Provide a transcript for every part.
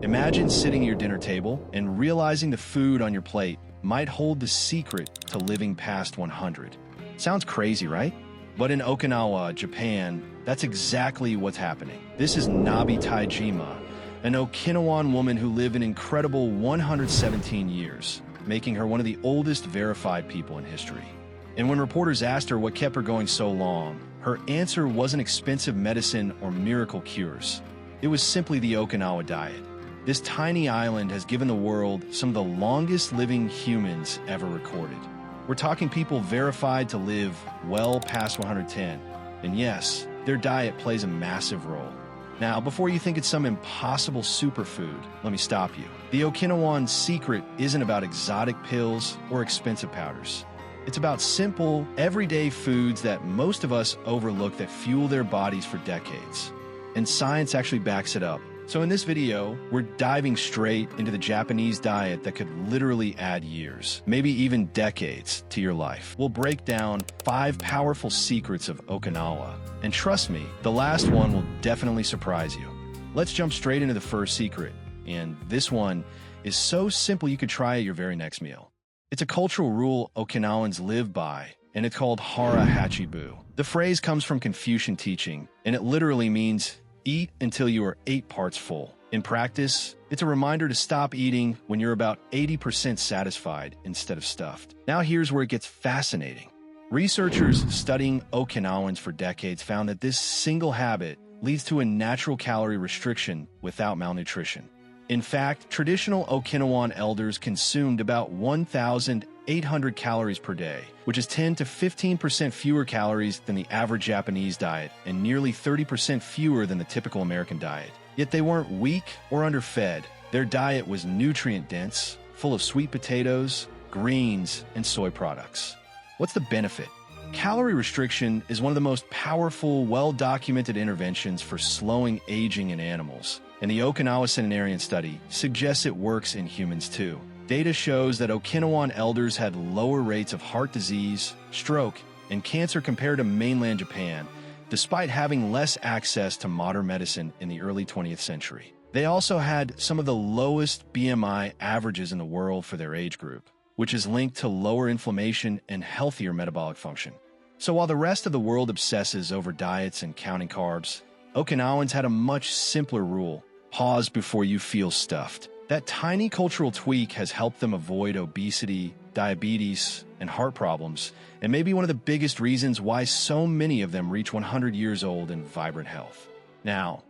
Imagine sitting at your dinner table and realizing the food on your plate might hold the secret to living past 100. Sounds crazy, right? But in Okinawa, Japan, that's exactly what's happening. This is Nabi Taijima, an Okinawan woman who lived an incredible 117 years, making her one of the oldest verified people in history. And when reporters asked her what kept her going so long, her answer wasn't expensive medicine or miracle cures. It was simply the Okinawa diet. This tiny island has given the world some of the longest living humans ever recorded. We're talking people verified to live well past 110. And yes, their diet plays a massive role. Now, before you think it's some impossible superfood, let me stop you. The Okinawan secret isn't about exotic pills or expensive powders. It's about simple, everyday foods that most of us overlook that fuel their bodies for decades. And science actually backs it up. So in this video, we're diving straight into the Japanese diet that could literally add years, maybe even decades, to your life. We'll break down 5 powerful secrets of Okinawa. And trust me, the last one will definitely surprise you. Let's jump straight into the first secret. And this one is so simple you could try it at your very next meal. It's a cultural rule Okinawans live by, and it's called hara hachibu. The phrase comes from Confucian teaching, and it literally means eat until you are 8 parts full. In practice, it's a reminder to stop eating when you're about 80% satisfied instead of stuffed. Now here's where it gets fascinating. Researchers studying Okinawans for decades found that this single habit leads to a natural calorie restriction without malnutrition. In fact, traditional Okinawan elders consumed about 1,800 calories per day, which is 10 to 15% fewer calories than the average Japanese diet and nearly 30% fewer than the typical American diet. Yet they weren't weak or underfed. Their diet was nutrient-dense, full of sweet potatoes, greens, and soy products. What's the benefit? Calorie restriction is one of the most powerful, well-documented interventions for slowing aging in animals. And the Okinawa centenarian study suggests it works in humans too. Data shows that Okinawan elders had lower rates of heart disease, stroke, and cancer compared to mainland Japan, despite having less access to modern medicine in the early 20th century. They also had some of the lowest BMI averages in the world for their age group, which is linked to lower inflammation and healthier metabolic function. So while the rest of the world obsesses over diets and counting carbs, Okinawans had a much simpler rule: pause before you feel stuffed. That tiny cultural tweak has helped them avoid obesity, diabetes, and heart problems, and may be one of the biggest reasons why so many of them reach 100 years old in vibrant health. Now,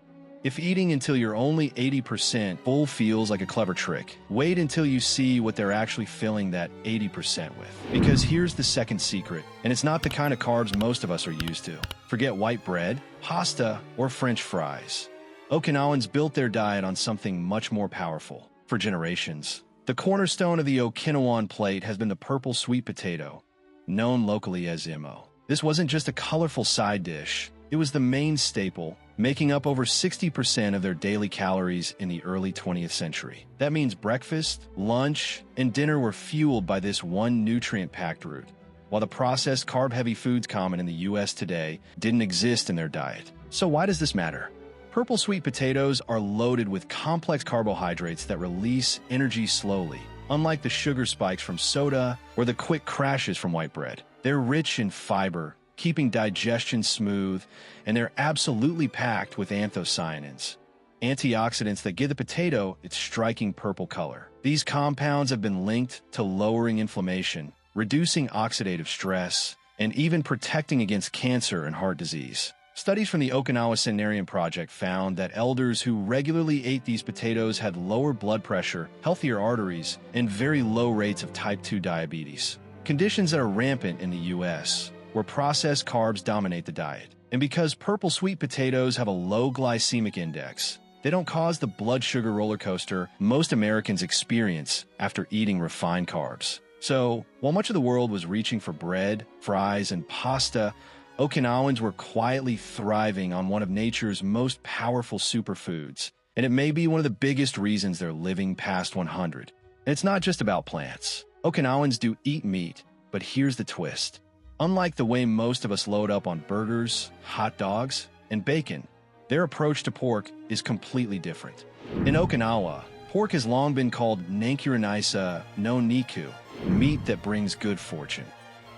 if eating until you're only 80% full feels like a clever trick, wait until you see what they're actually filling that 80% with. Because here's the second secret, and it's not the kind of carbs most of us are used to. Forget white bread, pasta, or French fries. Okinawans built their diet on something much more powerful. For generations, the cornerstone of the Okinawan plate has been the purple sweet potato, known locally as imo. This wasn't just a colorful side dish, it was the main staple, making up over 60% of their daily calories in the early 20th century. That means breakfast, lunch, and dinner were fueled by this one nutrient-packed root, while the processed carb-heavy foods common in the US today didn't exist in their diet. So why does this matter? Purple sweet potatoes are loaded with complex carbohydrates that release energy slowly, unlike the sugar spikes from soda or the quick crashes from white bread. They're rich in fiber, keeping digestion smooth, and they're absolutely packed with anthocyanins, antioxidants that give the potato its striking purple color. These compounds have been linked to lowering inflammation, reducing oxidative stress, and even protecting against cancer and heart disease. Studies from the Okinawa Centenarian Project found that elders who regularly ate these potatoes had lower blood pressure, healthier arteries, and very low rates of type 2 diabetes, conditions that are rampant in the US, where processed carbs dominate the diet. And because purple sweet potatoes have a low glycemic index, they don't cause the blood sugar roller coaster most Americans experience after eating refined carbs. So, while much of the world was reaching for bread, fries, and pasta, Okinawans were quietly thriving on one of nature's most powerful superfoods, and it may be one of the biggest reasons they're living past 100. And it's not just about plants. Okinawans do eat meat, but here's the twist. Unlike the way most of us load up on burgers, hot dogs, and bacon, their approach to pork is completely different. In Okinawa, pork has long been called Nankyuranisa no Niku, meat that brings good fortune.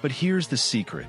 But here's the secret.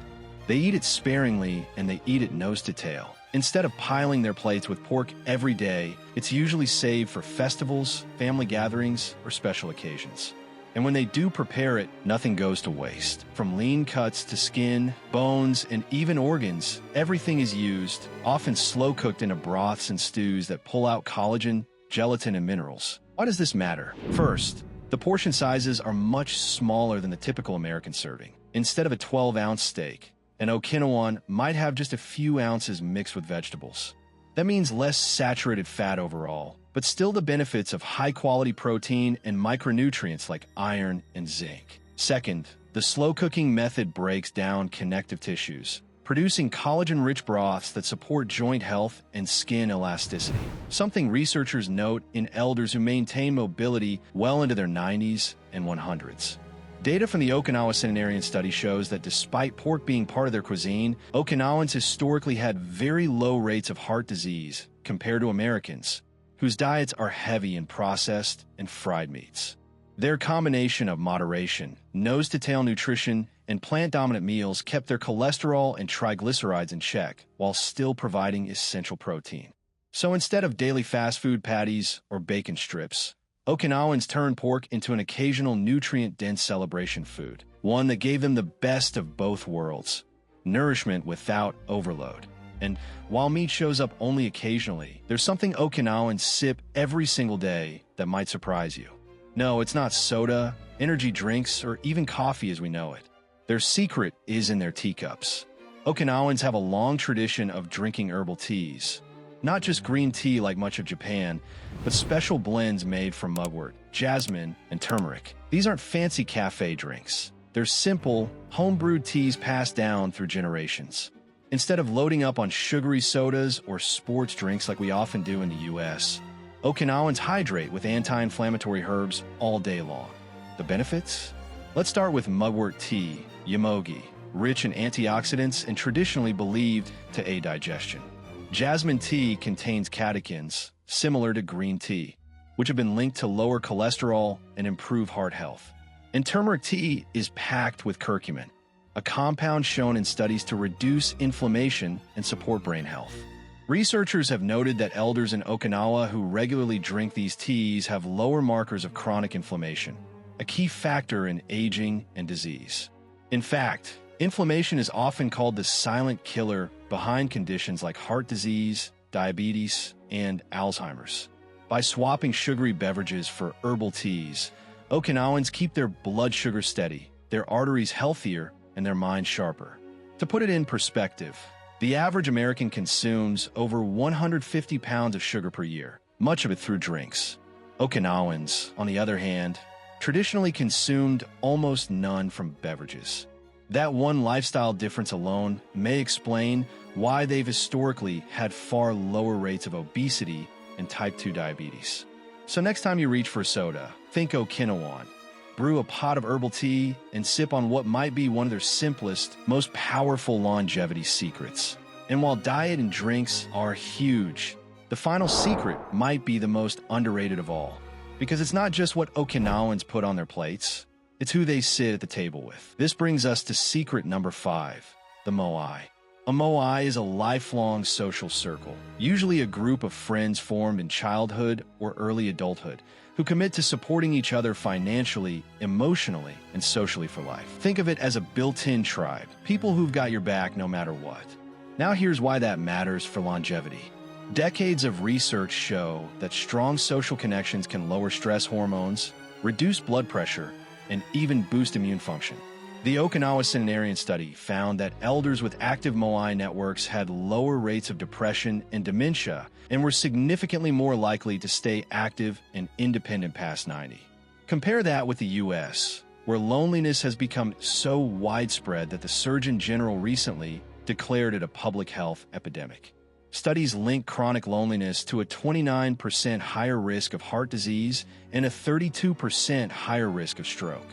They eat it sparingly and they eat it nose to tail. Instead of piling their plates with pork every day, it's usually saved for festivals, family gatherings, or special occasions. And when they do prepare it, nothing goes to waste. From lean cuts to skin, bones, and even organs, everything is used, often slow-cooked into broths and stews that pull out collagen, gelatin, and minerals. Why does this matter? First, the portion sizes are much smaller than the typical American serving. Instead of a 12-ounce steak, an Okinawan might have just a few ounces mixed with vegetables. That means less saturated fat overall, but still the benefits of high-quality protein and micronutrients like iron and zinc. Second, the slow-cooking method breaks down connective tissues, producing collagen-rich broths that support joint health and skin elasticity, something researchers note in elders who maintain mobility well into their 90s and 100s. Data from the Okinawa centenarian study shows that despite pork being part of their cuisine, Okinawans historically had very low rates of heart disease compared to Americans, whose diets are heavy in processed and fried meats. Their combination of moderation, nose-to-tail nutrition, and plant-dominant meals kept their cholesterol and triglycerides in check while still providing essential protein. So instead of daily fast food patties or bacon strips, Okinawans turned pork into an occasional nutrient-dense celebration food, one that gave them the best of both worlds, nourishment without overload. And while meat shows up only occasionally, there's something Okinawans sip every single day that might surprise you. No, it's not soda, energy drinks, or even coffee as we know it. Their secret is in their teacups. Okinawans have a long tradition of drinking herbal teas. Not just green tea like much of Japan, but special blends made from mugwort, jasmine, and turmeric. These aren't fancy cafe drinks. They're simple, home-brewed teas passed down through generations. Instead of loading up on sugary sodas or sports drinks like we often do in the US, Okinawans hydrate with anti-inflammatory herbs all day long. The benefits? Let's start with mugwort tea, yamogi, rich in antioxidants and traditionally believed to aid digestion. Jasmine tea contains catechins, similar to green tea, which have been linked to lower cholesterol and improve heart health. And turmeric tea is packed with curcumin, a compound shown in studies to reduce inflammation and support brain health. Researchers have noted that elders in Okinawa who regularly drink these teas have lower markers of chronic inflammation, a key factor in aging and disease. In fact, inflammation is often called the silent killer behind conditions like heart disease, diabetes, and Alzheimer's. By swapping sugary beverages for herbal teas, Okinawans keep their blood sugar steady, their arteries healthier, and their minds sharper. To put it in perspective, the average American consumes over 150 pounds of sugar per year, much of it through drinks. Okinawans, on the other hand, traditionally consumed almost none from beverages. That one lifestyle difference alone may explain why they've historically had far lower rates of obesity and type 2 diabetes. So next time you reach for soda, think Okinawan. Brew a pot of herbal tea and sip on what might be one of their simplest, most powerful longevity secrets. And while diet and drinks are huge, the final secret might be the most underrated of all. Because it's not just what Okinawans put on their plates, it's who they sit at the table with. This brings us to secret number 5, the moai. A moai is a lifelong social circle, usually a group of friends formed in childhood or early adulthood, who commit to supporting each other financially, emotionally, and socially for life. Think of it as a built-in tribe, people who've got your back no matter what. Now here's why that matters for longevity. Decades of research show that strong social connections can lower stress hormones, reduce blood pressure, and even boost immune function. The Okinawa centenarian study found that elders with active moai networks had lower rates of depression and dementia and were significantly more likely to stay active and independent past 90. Compare that with the US, where loneliness has become so widespread that the Surgeon General recently declared it a public health epidemic. Studies link chronic loneliness to a 29% higher risk of heart disease and a 32% higher risk of stroke.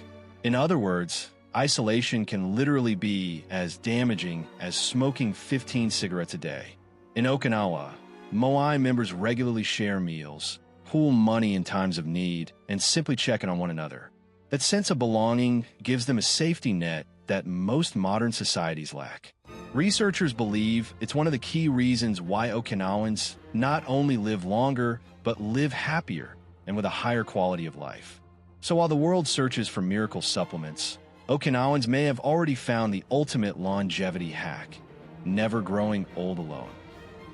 In other words, isolation can literally be as damaging as smoking 15 cigarettes a day. In Okinawa, moai members regularly share meals, pool money in times of need, and simply checking on one another. That sense of belonging gives them a safety net that most modern societies lack. Researchers believe it's one of the key reasons why Okinawans not only live longer, but live happier and with a higher quality of life. So while the world searches for miracle supplements, Okinawans may have already found the ultimate longevity hack: never growing old alone.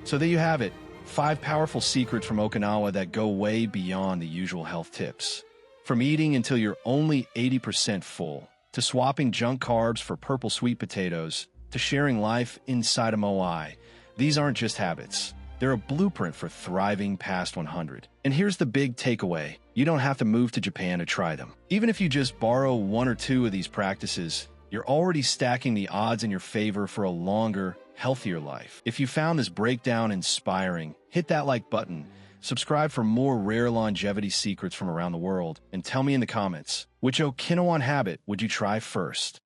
So there you have it, 5 powerful secrets from Okinawa that go way beyond the usual health tips. From eating until you're only 80% full, to swapping junk carbs for purple sweet potatoes, to sharing life inside a moai, these aren't just habits. They're a blueprint for thriving past 100. And here's the big takeaway: you don't have to move to Japan to try them. Even if you just borrow 1 or 2 of these practices, you're already stacking the odds in your favor for a longer, healthier life. If you found this breakdown inspiring, hit that like button, subscribe for more rare longevity secrets from around the world, and tell me in the comments, which Okinawan habit would you try first?